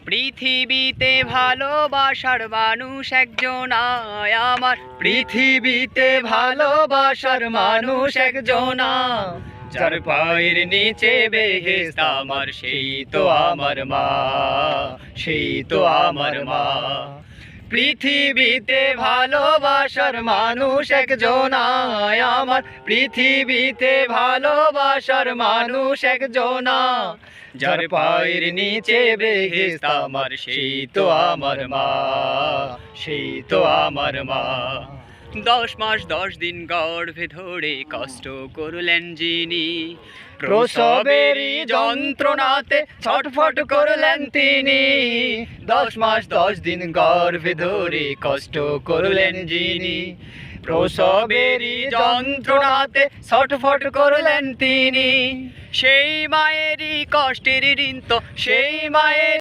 পৃথিবীতে ভালোবাসার মানুষ একজনায় আমার, পৃথিবীতে ভালোবাসার মানুষ একজনা, যার পায়ের নিচে বেহেশত আমার, সেই তো আমার মা, সেই তো আমার মা। পৃথিবীতে ভালোবাসার মানুষ একজনায় আমার, পৃথিবীতে ভালোবাসার মানুষ একজনা, যার পায়ের নিচে বেহেশত আমার, সেই তো আমার মা, সেই তো আমার মা। 10 মাস 10 দিন গর্ভে ধরে কষ্ট করলেন যিনি, প্রসবেরই যন্ত্রণাতে ছটফট করলেন তিনি। 10 মাস 10 দিন গর্ভে ধরে কষ্ট করলেন যিনি, প্রসবেরই যন্ত্রণাতে ছটফট করলেন তিনি। সেই মায়েরই কষ্টের ঋণ তো, সেই মায়ের